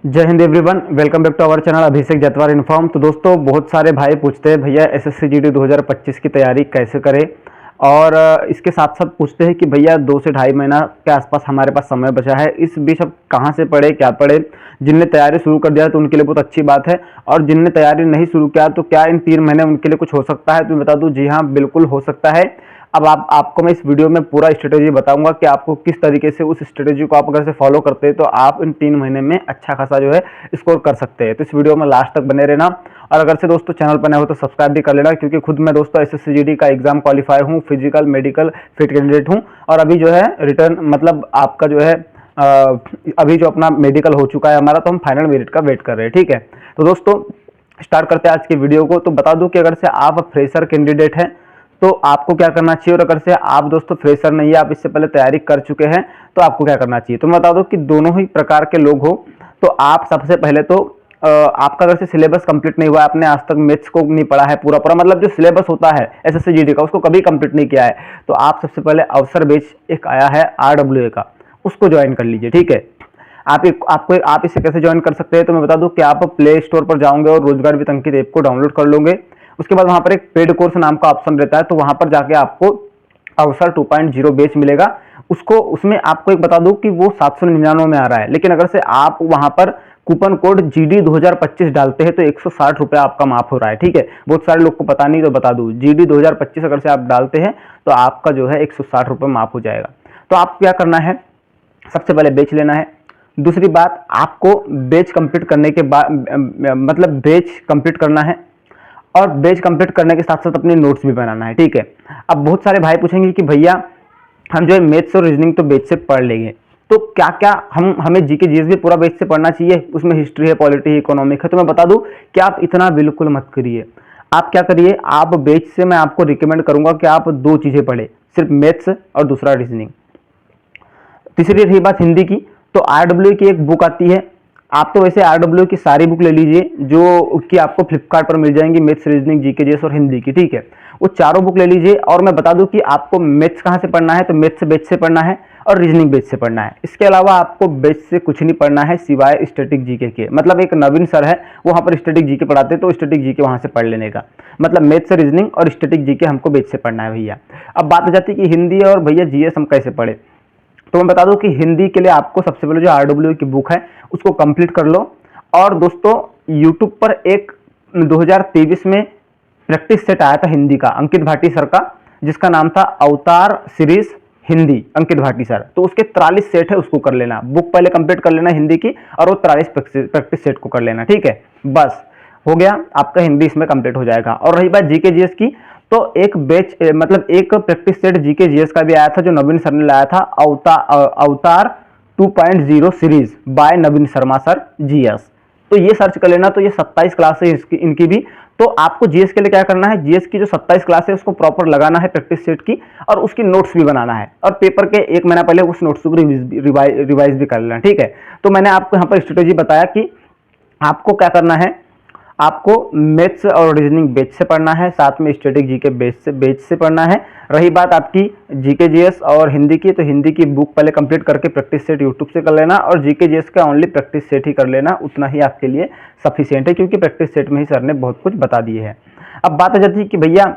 जय हिंद everyone, welcome back to our channel Abhishek Jatwar inform. तो दोस्तों, बहुत सारे भाई पूछते हैं भैया एसएससी जीडी 2025 की तैयारी कैसे करें, और इसके साथ साथ पूछते हैं कि भैया 2 से ढाई महीना के आसपास हमारे पास समय बचा है, इस बीच अब कहाँ से पढ़े, क्या पढ़े। जिनने तैयारी शुरू कर दिया तो उनके लिए बहुत अच्छी बात है, और जिनने तैयारी नहीं शुरू किया तो क्या इन 3 महीने उनके लिए कुछ हो सकता है। तो मैं बता दूं, जी हाँ, बिल्कुल हो सकता है। अब आपको मैं इस वीडियो में पूरा स्ट्रेटेजी बताऊंगा कि आपको किस तरीके से उस स्ट्रेटेजी को आप अगर से फॉलो करते हैं तो आप इन 3 महीने में अच्छा खासा जो है स्कोर कर सकते हैं। तो इस वीडियो में लास्ट तक बने रहना, और अगर से दोस्तों चैनल पर नए हो तो सब्सक्राइब भी कर लेना, क्योंकि खुद मैं दोस्तों एसएससी जीडी का एग्जाम क्वालिफाई हूँ, फिजिकल मेडिकल फिट कैंडिडेट हूँ, और अभी जो है रिटर्न मतलब आपका जो है अभी जो अपना मेडिकल हो चुका है हमारा, तो हम फाइनल मेरिट का वेट कर रहे हैं। ठीक है, तो दोस्तों स्टार्ट करते हैं आज की वीडियो को। तो बता दूं कि अगर से आप फ्रेशर कैंडिडेट हैं तो आपको क्या करना चाहिए, और अगर से आप दोस्तों फ्रेशर नहीं है, आप इससे पहले तैयारी कर चुके हैं, तो आपको क्या करना चाहिए। तो मैं बता दूं कि दोनों ही प्रकार के लोग हो तो आप सबसे पहले तो आपका अगर से सिलेबस कंप्लीट नहीं हुआ है, आपने आज तक मैथ्स को नहीं पढ़ा है पूरा मतलब जो सिलेबस होता है एसएससी जीडी का उसको कभी कंप्लीट नहीं किया है, तो आप सबसे पहले अवसर बैच एक आया है RWA का, उसको ज्वाइन कर लीजिए। ठीक है, आप इसे कैसे ज्वाइन कर सकते हैं, तो मैं बता दूं कि आप प्ले स्टोर पर जाओगे और रोजगार विद अंकित ऐप को डाउनलोड कर लोगे। उसके बाद वहां पर एक पेड कोर्स नाम का ऑप्शन रहता है, तो वहां पर जाके आपको अवसर 2.0 बैच मिलेगा। उसमें आपको एक बता दूं कि वो 799 में आ रहा है, लेकिन अगर से आप वहां पर कूपन कोड GD 2025 डालते हैं तो 160 रुपया आपका माफ हो रहा है। ठीक है, बहुत सारे लोग को पता नहीं, तो बता दूं GD 2025 अगर से आप डालते हैं तो आपका जो है 160 रुपये माफ हो जाएगा। तो आप क्या करना है, सबसे पहले बेच लेना है। दूसरी बात, आपको बेच कंप्लीट करने के बाद मतलब बेच कंप्लीट करना है, और बेच कंप्लीट करने के साथ साथ अपने नोट्स भी बनाना है। ठीक है, अब बहुत सारे भाई पूछेंगे कि भैया हम जो है मैथ्स और रीजनिंग तो बेच से पढ़ लेंगे, तो क्या क्या हमें जीके जीएस भी पूरा बेच से पढ़ना चाहिए, उसमें हिस्ट्री है, पॉलिटी, इकोनॉमिक है। तो मैं बता दूं कि आप इतना बिल्कुल मत करिए। आप क्या करिए, आप बेच से मैं आपको रिकमेंड करूंगा कि आप 2 चीजें पढ़े, सिर्फ मैथ्स और दूसरा रीजनिंग। तीसरी रही बात हिंदी की, तो RWA की एक बुक आती है, आप तो वैसे RWA की सारी बुक ले लीजिए जो कि आपको फ्लिपकार्ट पर मिल जाएंगी, मैथ्स, रीजनिंग, जीके जीएस और हिंदी की। ठीक है, वो चारों बुक ले लीजिए। और मैं बता दूं कि आपको मैथ्स कहाँ से पढ़ना है, तो मैथ्स बेच से पढ़ना है और रीजनिंग बेच से पढ़ना है। इसके अलावा आपको बेच से कुछ नहीं पढ़ना है सिवाय स्टैटिक जीके के। मतलब एक नवीन सर है, वो वहाँ पर स्टैटिक जीके पढ़ाते हैं, तो स्टैटिक जीके वहाँ से पढ़ लेने का मतलब मैथ्स, रीजनिंग और स्टैटिक जीके हमको बेच से पढ़ना है भैया। अब बात हो जाती है कि हिंदी और भैया जीएस हम कैसे पढ़े। तो मैं बता दूं कि हिंदी के लिए आपको सबसे पहले जो RWA की बुक है उसको कंप्लीट कर लो। और दोस्तों, यूट्यूब पर एक 2023 में प्रैक्टिस सेट आया था हिंदी का, अंकित भाटी सर का, जिसका नाम था अवतार सीरीज हिंदी, अंकित भाटी सर। तो उसके 43 सेट है, उसको कर लेना। बुक पहले कंप्लीट कर लेना हिंदी की, और वो 43 प्रैक्टिस सेट को कर लेना। ठीक है, बस हो गया, आपका हिंदी इसमें कंप्लीट हो जाएगा। और रही बात जीके जीएस की, तो एक बैच मतलब एक प्रैक्टिस सेट जीके जीएस का भी आया था जो नवीन सर ने लाया था, अवतार 2.0 series by Naveen Sharma sir GS. तो ये सर्च कर लेना। तो ये 27 क्लास है इनकी भी। तो आपको जीएस के लिए क्या करना है, जीएस की जो 27 क्लास है उसको प्रॉपर लगाना है प्रैक्टिस सेट की, और उसकी नोट्स भी बनाना है, और पेपर के 1 महीना पहले उस नोट्स को रिवाइज भी कर लेना। ठीक है, तो मैंने आपको यहाँ पर स्ट्रेटेजी बताया कि आपको क्या करना है, आपको मैथ्स और रीजनिंग बेच से पढ़ना है, साथ में स्टैटिक जीके बेच से पढ़ना है। रही बात आपकी जीके जीएस और हिंदी की, तो हिंदी की बुक पहले कंप्लीट करके प्रैक्टिस सेट यूट्यूब से कर लेना, और जीके जीएस का ओनली प्रैक्टिस सेट ही कर लेना, उतना ही आपके लिए सफिशिएंट है, क्योंकि प्रैक्टिस सेट में ही सर ने बहुत कुछ बता दिए है। अब बात आ जाती है कि भैया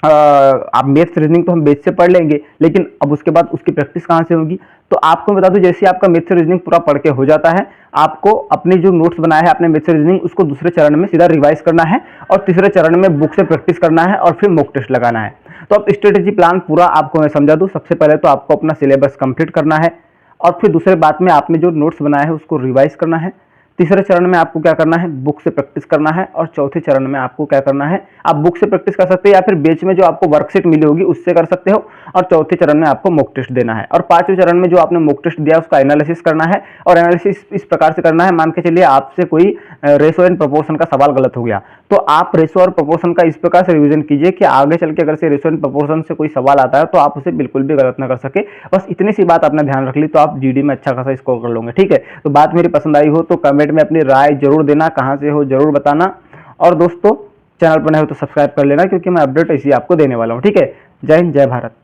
आप मैथ्स रीजनिंग तो हम बेच से पढ़ लेंगे, लेकिन अब उसके बाद उसकी प्रैक्टिस कहाँ से होगी। तो आपको बता दूं, जैसे आपका मैथ्स रीजनिंग पूरा पढ़ के हो जाता है, आपको अपनी जो नोट्स बनाया है आपने मैथ्स रीजनिंग, उसको दूसरे चरण में सीधा रिवाइज करना है, और तीसरे चरण में बुक से प्रैक्टिस करना है, और फिर मॉक टेस्ट लगाना है। तो अब स्ट्रेटेजी प्लान पूरा आपको मैं समझा दूं। सबसे पहले तो आपको अपना सिलेबस कंप्लीट करना है, और फिर दूसरे बात में आपने जो नोट्स बनाया है उसको रिवाइज करना है। तीसरे चरण में आपको क्या करना है, बुक से प्रैक्टिस करना है, और चौथे चरण में आपको क्या करना है, आप बुक से प्रैक्टिस कर सकते हैं या फिर बेच में जो आपको वर्कशीट मिली होगी उससे कर सकते हो, और चौथे चरण में आपको मॉक टेस्ट देना है, और पांचवें चरण में जो आपने मॉक टेस्ट दिया उसका एनालिसिस करना है। और एनालिसिस इस प्रकार से करना है, मान के चलिए आपसे कोई रेशो एंड प्रोपोर्शन का सवाल गलत हो गया, तो आप रेशो और प्रोपोर्शन का इस प्रकार से रिवीजन कीजिए कि आगे चल के अगर से रेशो एंड प्रोपोर्शन से कोई सवाल आता है तो आप उसे बिल्कुल भी गलत ना कर सके। बस इतनी सी बात आपने ध्यान रख ली तो आप जीडी में अच्छा खासा स्कोर कर लोगे। ठीक है, तो बात मेरी पसंद आई हो तो कमेंट में अपनी राय जरूर देना, कहां से हो जरूर बताना, और दोस्तों चैनल पर नए हो तो सब्सक्राइब कर लेना, क्योंकि मैं अपडेट ऐसी आपको देने वाला हूं। ठीक है, जय हिंद, जय भारत।